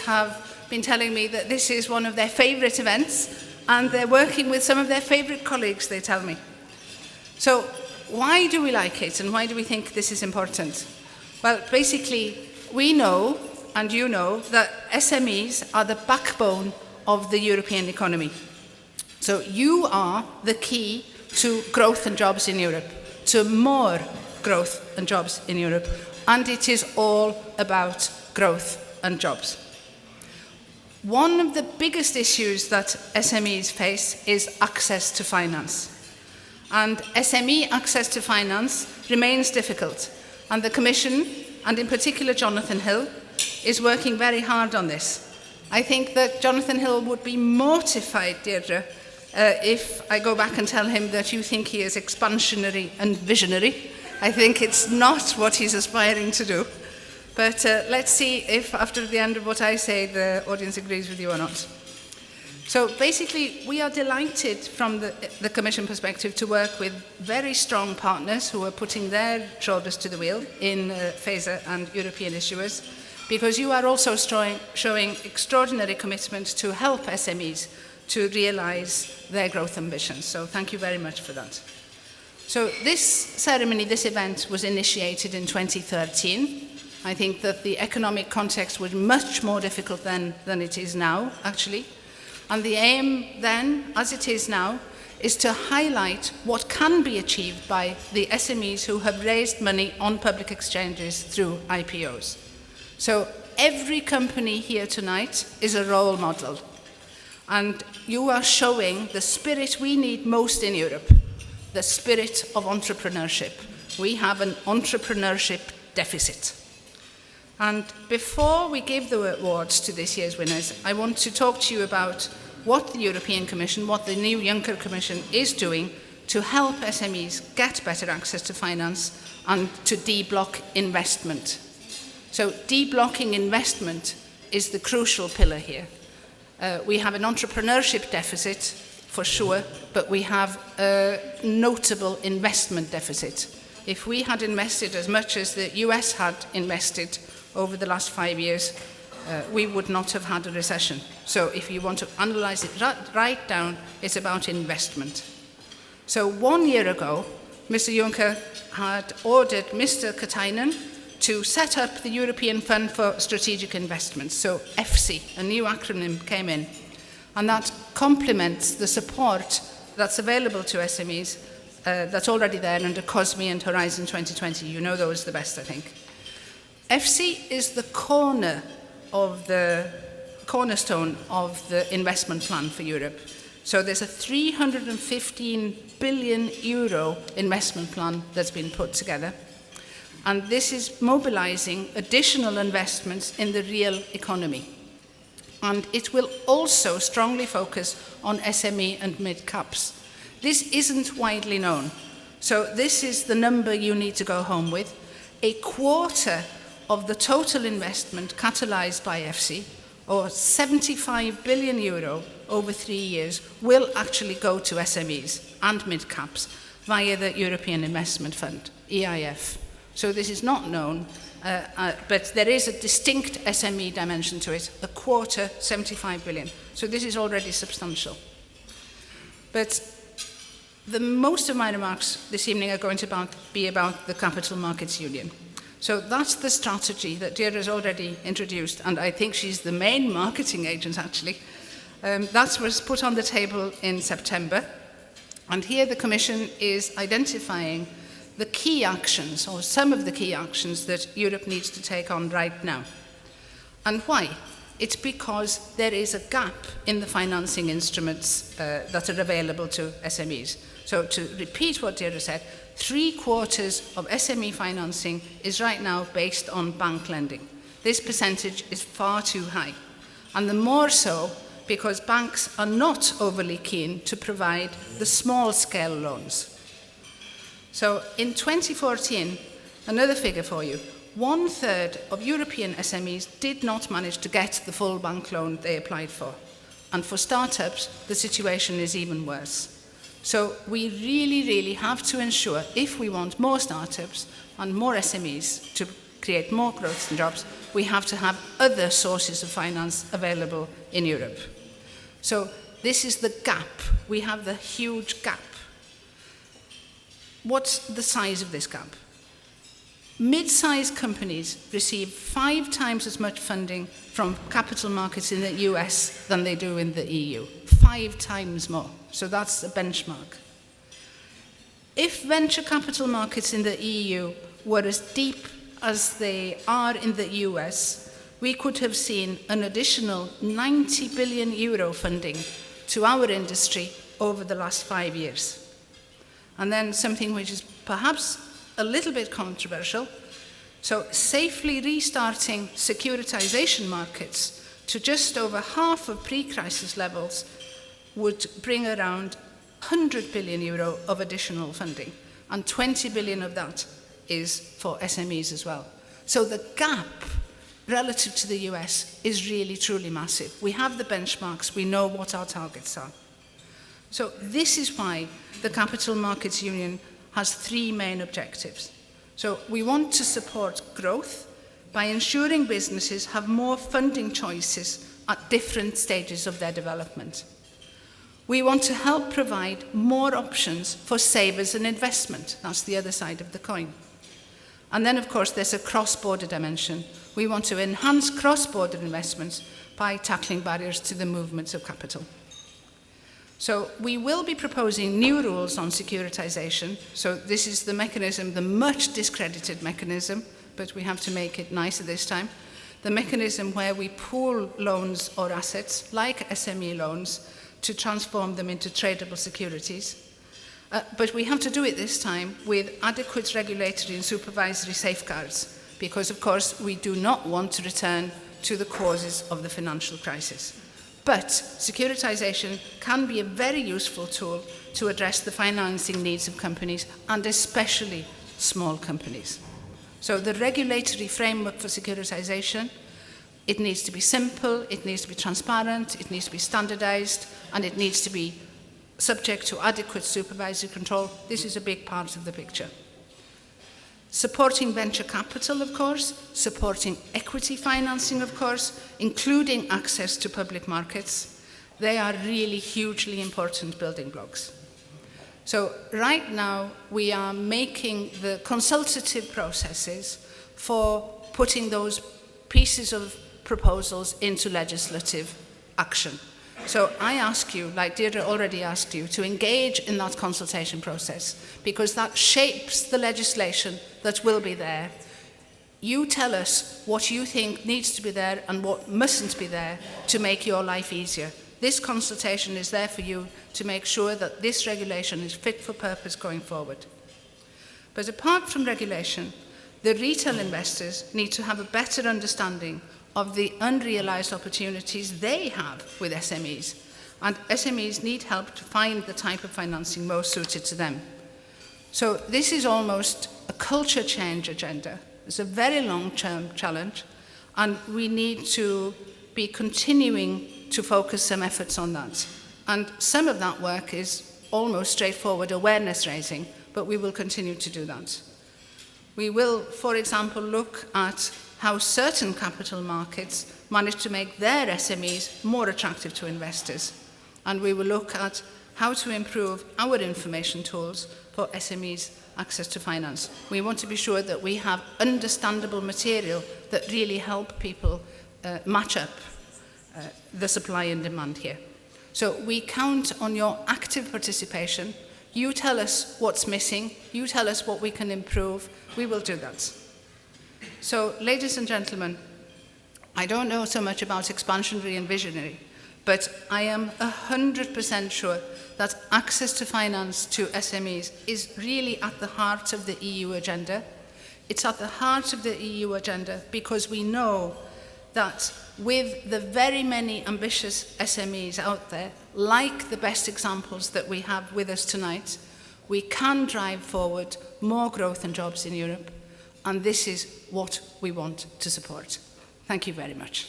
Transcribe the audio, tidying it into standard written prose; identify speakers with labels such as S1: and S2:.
S1: have been telling me that this is one of their favourite events, and they're working with some of their favourite colleagues, they tell me. So why do we like it, and why do we think this is important? Well, basically, we know, and you know, that SMEs are the backbone of the European economy. So you are the key to growth and jobs in Europe, to more growth and jobs in Europe, and it is all about growth and jobs. One of the biggest issues that SMEs face is access to finance. And SME access to finance remains difficult, and the Commission, and in particular Jonathan Hill, is working very hard on this. I think that Jonathan Hill would be mortified, Deirdre, if I go back and tell him that you think he is expansionary and visionary. I think it's not what he's aspiring to do. But let's see if after the end of what I say, the audience agrees with you or not. So basically, we are delighted from the Commission perspective to work with very strong partners who are putting their shoulders to the wheel in FASA and European issuers, because you are also showing extraordinary commitment to help SMEs to realise their growth ambitions. So thank you very much for that. So this ceremony, this event, was initiated in 2013. I think that the economic context was much more difficult then than it is now, actually. And the aim then, as it is now, is to highlight what can be achieved by the SMEs who have raised money on public exchanges through IPOs. So every company here tonight is a role model. And you are showing the spirit we need most in Europe, the spirit of entrepreneurship. We have an entrepreneurship deficit. And before we give the awards to this year's winners, I want to talk to you about what the European Commission, what the new Juncker Commission is doing to help SMEs get better access to finance and to de-block investment. So de-blocking investment is the crucial pillar here. We have an entrepreneurship deficit, for sure, but we have a notable investment deficit. If we had invested as much as the US had invested over the last 5 years, we would not have had a recession. So if you want to analyse it right down, it's about investment. So 1 year ago, Mr. Juncker had ordered Mr. Katainen to set up the European Fund for Strategic Investments, so EFSI, a new acronym came in, and that complements the support that's available to SMEs that's already there under COSME and Horizon 2020. You know those the best, I think. EFSI is the cornerstone of the investment plan for Europe. So there's a 315 billion euro investment plan that's been put together. And this is mobilizing additional investments in the real economy. And it will also strongly focus on SME and mid-caps. This isn't widely known. So this is the number you need to go home with. A quarter of the total investment catalyzed by EFSI, or 75 billion euro over 3 years, will actually go to SMEs and mid-caps via the European Investment Fund, EIF. So this is not known, but there is a distinct SME dimension to it, a quarter, 75 billion. So this is already substantial. But most of my remarks this evening are going to be about the Capital Markets Union. So that's the strategy that Deirdre has already introduced, and I think she's the main marketing agent, actually. That was put on the table in September, and here the Commission is identifying the key actions, or some of the key actions that Europe needs to take on right now. And why? It's because there is a gap in the financing instruments that are available to SMEs. So to repeat what Deirdre said, 3/4 of SME financing is right now based on bank lending. This percentage is far too high, and the more so because banks are not overly keen to provide the small-scale loans. So in 2014, another figure for you, 1/3 of European SMEs did not manage to get the full bank loan they applied for. And for startups, the situation is even worse. So we really, really have to ensure, if we want more startups and more SMEs create more growth and jobs, we have to have other sources of finance available in Europe. So this is the gap. We have the huge gap. What's the size of this gap? Mid-sized companies receive 5 times as much funding from capital markets in the US than they do in the EU. 5 times more. So that's the benchmark. If venture capital markets in the EU were as deep as they are in the US, we could have seen an additional 90 billion euro funding to our industry over the last 5 years. And then something which is perhaps a little bit controversial. So safely restarting securitization markets to just over half of pre-crisis levels would bring around 100 billion euro of additional funding, and 20 billion of that is for SMEs as well. So the gap relative to the US is really, truly massive. We have the benchmarks, we know what our targets are. So this is why the Capital Markets Union has 3 main objectives. So we want to support growth by ensuring businesses have more funding choices at different stages of their development. We want to help provide more options for savers and investment. That's the other side of the coin. And then, of course, there's a cross-border dimension. We want to enhance cross-border investments by tackling barriers to the movements of capital. So we will be proposing new rules on securitization. So this is the mechanism, the much discredited mechanism, but we have to make it nicer this time. The mechanism where we pool loans or assets, like SME loans, to transform them into tradable securities. But we have to do it this time with adequate regulatory and supervisory safeguards, because, of course, we do not want to return to the causes of the financial crisis. But securitization can be a very useful tool to address the financing needs of companies, and especially small companies. So the regulatory framework for securitization, it needs to be simple, it needs to be transparent, it needs to be standardized, and it needs to be subject to adequate supervisory control. This is a big part of the picture. Supporting venture capital, of course, supporting equity financing, of course, including access to public markets. They are really hugely important building blocks. So right now, we are making the consultative processes for putting those pieces of proposals into legislative action. So I ask you, like Deirdre already asked you, to engage in that consultation process, because that shapes the legislation that will be there. You tell us what you think needs to be there and what mustn't be there to make your life easier. This consultation is there for you to make sure that this regulation is fit for purpose going forward. But apart from regulation, the retail investors need to have a better understanding of the unrealized opportunities they have with SMEs. And SMEs need help to find the type of financing most suited to them. So this is almost a culture change agenda. It's a very long-term challenge, and we need to be continuing to focus some efforts on that. And some of that work is almost straightforward awareness raising, but we will continue to do that. We will, for example, look at how certain capital markets manage to make their SMEs more attractive to investors. And we will look at how to improve our information tools for SMEs' access to finance. We want to be sure that we have understandable material that really help people match up the supply and demand here. So we count on your active participation. You tell us what's missing. You tell us what we can improve. We will do that. So, ladies and gentlemen, I don't know so much about expansionary and visionary, but I am 100% sure that access to finance to SMEs is really at the heart of the EU agenda. It's at the heart of the EU agenda because we know that with the very many ambitious SMEs out there, like the best examples that we have with us tonight, we can drive forward more growth and jobs in Europe. And this is what we want to support. Thank you very much.